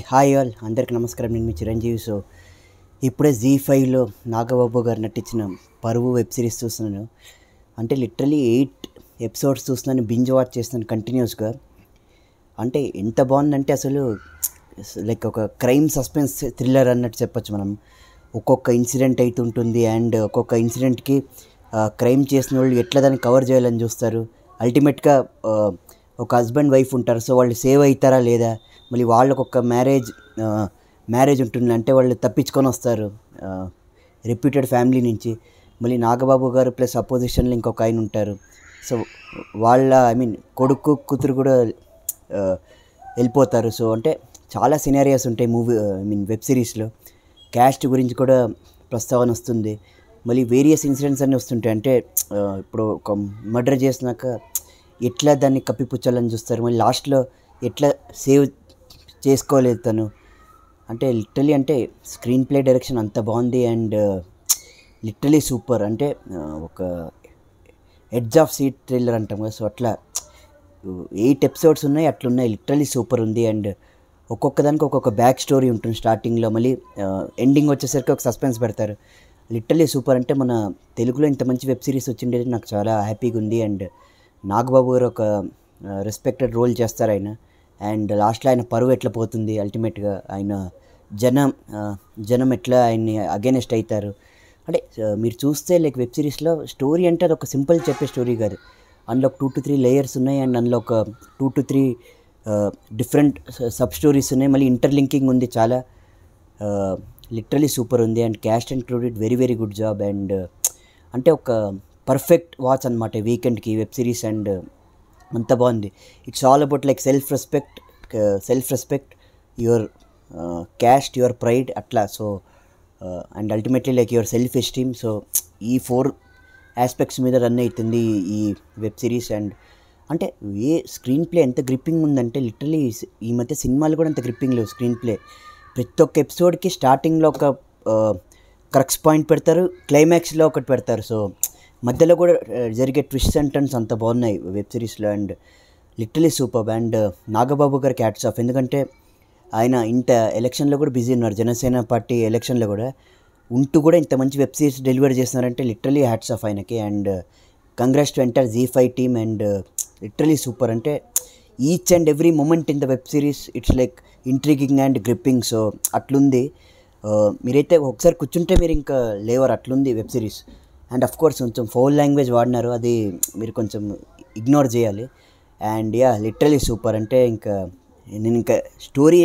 Hi all అందరికి నమస్కారం. నేను మీ చిరంజీవి. సో ఇప్పుడే జీ5లో నాగబాబు గారు నటించిన పరువు వెబ్ సిరీస్ చూస్తున్నాను. అంటే లిటరలీ 8 ఎపిసోడ్స్ చూస్తున్నాను, బింజ్ వాచ్ చేస్తున్నాను కంటిన్యూస్గా. అంటే ఎంత బాగుందంటే అసలు లైక్ ఒక క్రైమ్ సస్పెన్స్ థ్రిల్లర్ అన్నట్టు చెప్పొచ్చు మనం. ఒక్కొక్క ఇన్సిడెంట్ అవుతుంటుంది అండ్ ఒక్కొక్క ఇన్సిడెంట్కి క్రైమ్ చేసిన వాళ్ళు ఎట్లా దాన్ని కవర్ చేయాలని చూస్తారు. అల్టిమేట్గా ఒక హస్బెండ్ వైఫ్ ఉంటారు, సో వాళ్ళు సేవ్ అవుతారా లేదా, మళ్ళీ వాళ్ళకు ఒక మ్యారేజ్ ఉంటుంది, అంటే వాళ్ళు తప్పించుకొని వస్తారు రెప్యూటెడ్ ఫ్యామిలీ నుంచి. మళ్ళీ నాగబాబు గారు ప్లస్ అపోజిషన్లో ఇంకొక ఆయన ఉంటారు. సో వాళ్ళ కొడుకు కూతురు కూడా వెళ్ళిపోతారు. సో అంటే చాలా సినారియోస్ ఉంటాయి వెబ్ సిరీస్లో. క్యాస్ట్ గురించి కూడా ప్రస్తావన వస్తుంది. మళ్ళీ వేరియస్ ఇన్సిడెంట్స్ అన్నీ వస్తుంటాయి. అంటే ఇప్పుడు ఒక మర్డర్ చేసినాక ఎట్లా దాన్ని కప్పిపుచ్చాలని చూస్తారు, మళ్ళీ లాస్ట్లో ఎట్లా సేవ్ చేసుకోలేదు తను. అంటే లిటరలీ అంటే స్క్రీన్ ప్లే డైరెక్షన్ అంత బాగుంది అండ్ లిటరలీ సూపర్. అంటే ఒక ఎడ్జ్ ఆఫ్ సీట్ థ్రిల్లర్ అంటాం కదా, సో అట్లా 8 ఎపిసోడ్స్ ఉన్నాయి, అట్లున్నాయి. లిటరలీ సూపర్ ఉంది. అండ్ ఒక్కొక్క దానికి ఒక్కొక్క బ్యాక్ స్టోరీ ఉంటుంది స్టార్టింగ్లో, మళ్ళీ ఎండింగ్ వచ్చేసరికి ఒక సస్పెన్స్ పెడతారు. Literally super. అంటే మన తెలుగులో ఇంత మంచి వెబ్ సిరీస్ వచ్చిండేది నాకు చాలా హ్యాపీగా ఉంది. అండ్ నాగబాబు గారు ఒక రెస్పెక్టెడ్ రోల్ చేస్తారు ఆయన. అండ్ లాస్ట్లో ఆయన పరువు ఎట్లా పోతుంది, అల్టిమేట్గా ఆయన జనం ఎట్లా ఆయన్ని అగెనెస్ట్ అవుతారు. అంటే మీరు చూస్తే లైక్ వెబ్ సిరీస్లో స్టోరీ అంటే అది ఒక సింపుల్ చెప్పే స్టోరీ కాదు. అందులో ఒక 2 to 3 లేయర్స్ ఉన్నాయి అండ్ అందులో ఒక 2 to 3 డిఫరెంట్ సబ్ స్టోరీస్ ఉన్నాయి. మళ్ళీ ఇంటర్లింకింగ్ ఉంది చాలా. లిటరలీ సూపర్ ఉంది. And caste and crew did very very good job. And అంటే ఒక పర్ఫెక్ట్ వాచ్ అనమాట వీకెండ్కి వెబ్ సిరీస్. అండ్ అంత బాగుంది. It's all about like self respect, your caste, your pride అట్లా. So and ultimately like your self esteem. So ఈ 4 aspects మీద run అవుతుంది ఈ వెబ్ సిరీస్. అండ్ అంటే స్క్రీన్ ప్లే ఎంత గ్రిప్పింగ్ ఉందంటే లిటరలీ ఈ మధ్య సినిమాలు కూడా అంత గ్రిప్పింగ్ లేవు స్క్రీన్ ప్లే. ప్రతి ఒక్క ఎపిసోడ్కి స్టార్టింగ్లో ఒక క్రక్స్ పాయింట్ పెడతారు, క్లైమాక్స్లో ఒకటి పెడతారు. సో మధ్యలో కూడా జరిగే ట్విస్ట్ అండ్ టర్న్స్ అంత బాగున్నాయి వెబ్ సిరీస్లో. And literally super. And Nagababu గారికి హ్యాట్స్ ఆఫ్. ఎందుకంటే ఆయన ఇంత ఎలక్షన్లో కూడా బిజీ ఉన్నారు, జనసేన పార్టీ ఎలక్షన్లో కూడా ఉంటూ కూడా ఇంత మంచి వెబ్ సిరీస్ డెలివరీ చేస్తున్నారంటే లిటరలీ హ్యాట్స్ ఆఫ్ ఆయనకి. And congrats to entire Zee5 team. And literally super. అంటే each and every moment in the web series it's like intriguing and gripping. So అట్లుంది. మీరైతే ఒకసారి కూర్చుంటే మీరు ఇంకా లేవరు, అట్లుంది web series. And of course కొంచెం ఫౌల్ లాంగ్వేజ్ వాడినారు, అది మీరు కొంచెం ఇగ్నోర్ చేయాలి. And literally super. అంటే నేను ఇంకా స్టోరీ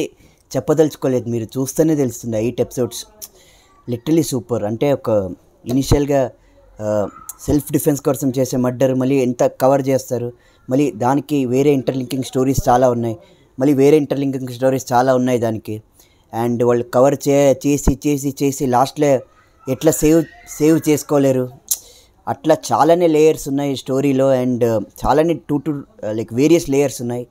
చెప్పదలుచుకోలేదు, మీరు చూస్తేనే తెలుస్తుంది. 8 ఎపిసోడ్స్ లిటరలీ సూపర్. అంటే ఒక ఇనిషియల్గా సెల్ఫ్ డిఫెన్స్ కోసం చేసే మర్డర్ మళ్ళీ ఎంత కవర్ చేస్తారు, మళ్ళీ దానికి వేరే ఇంటర్లింకింగ్ స్టోరీస్ చాలా ఉన్నాయి, మళ్ళీ వేరే ఇంటర్లింకింగ్ స్టోరీస్ చాలా ఉన్నాయి దానికి. అండ్ వాళ్ళు కవర్ చేసి లాస్ట్లో ఎట్లా సేవ్ చేసుకోలేరు, అట్లా చాలానే లేయర్స్ ఉన్నాయి స్టోరీలో. అండ్ చాలానే లైక్ వేరియస్ లేయర్స్ ఉన్నాయి.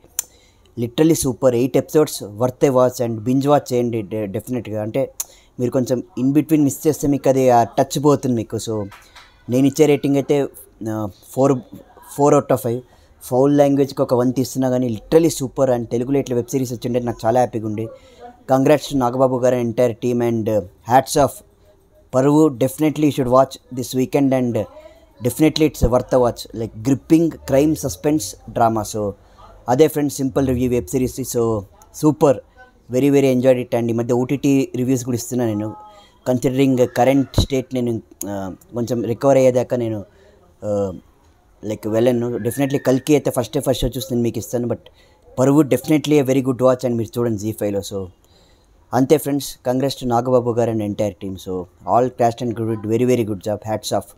Literally super. 8 episodes worth A watch and binge watch చేయండి డెఫినెట్గా. అంటే మీరు కొంచెం ఇన్ బిట్వీన్ మిస్ చేస్తే మీకు అది టచ్ పోతుంది మీకు. సో నేను ఇచ్చే రేటింగ్ అయితే 4 out of 5. ఫౌల్ లాంగ్వేజ్కి ఒక 1 తీస్తున్నా కానీ లిటరలీ సూపర్. అండ్ తెలుగులో ఇట్లా వెబ్ సిరీస్ వచ్చిండే నాకు చాలా హ్యాపీగా ఉండే. Congrats to Nagababu garu entire team. And hats off Paruvu. Definitely you should watch this weekend. And definitely it's worth a watch, like gripping crime suspense drama. So అదే friends, simple review web series. So super, very very enjoyed it. And ఈ మధ్య OTT reviews కూడా ఇస్తున్నాను నేను, considering current state. నేను కొంచెం recover అయ్యేదాకా నేను లైక్ వెళ్ళను. డెఫినెట్లీ కల్కి అయితే ఫస్ట్ షో చూసి నేను మీకు ఇస్తాను. బట్ పరువు definitely a very good watch. And మీరు చూడండి జీ5లో. సో అంతే friends, congrats to Nagababu garu and entire team. So all caste and crew did very very good job, hats off.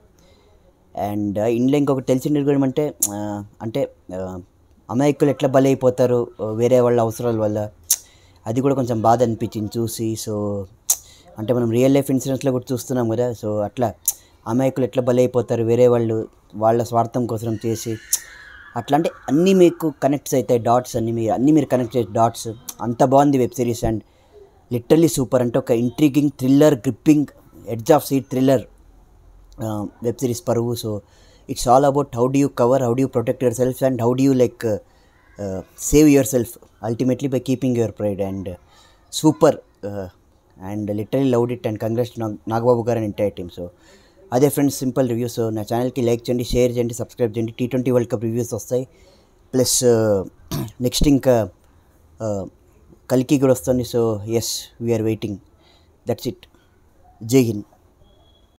And ఇందులో ఇంకొకటి తెలిసిన కూడా అంటే అమాయకులు ఎట్లా బలైపోతారు వేరే వాళ్ళ అవసరాల వల్ల, అది కూడా కొంచెం బాధ అనిపించింది చూసి. సో అంటే మనం రియల్ లైఫ్ ఇన్సిడెంట్స్లో కూడా చూస్తున్నాం కదా. సో అట్లా అమాయకులు ఎట్లా బలైపోతారు వేరే వాళ్ళ స్వార్థం కోసం చేసి, అట్లా అంటే అన్నీ మీకు కనెక్ట్స్ అవుతాయి, డాట్స్ అన్నీ మీరు కనెక్ట్ చేసే డాట్స్. అంత బాగుంది web series. And literally super. అంటే ఒక intriguing thriller, gripping edge of seat thriller web series Paruvu. So it's all about how do you cover, how do you protect yourself and how do you like save yourself ultimately by keeping your pride. And super and literally loved it and congrats Nagababu garu and entire team. So అదే friends, simple review. So నా ఛానల్కి like చేయండి, share చేయండి, subscribe చేయండి. T20 world cup reviews వస్తాయి. Plus next ఇంకా కల్కి కూడా వస్తుంది. So yes, we are waiting. That's it. జై హింద్.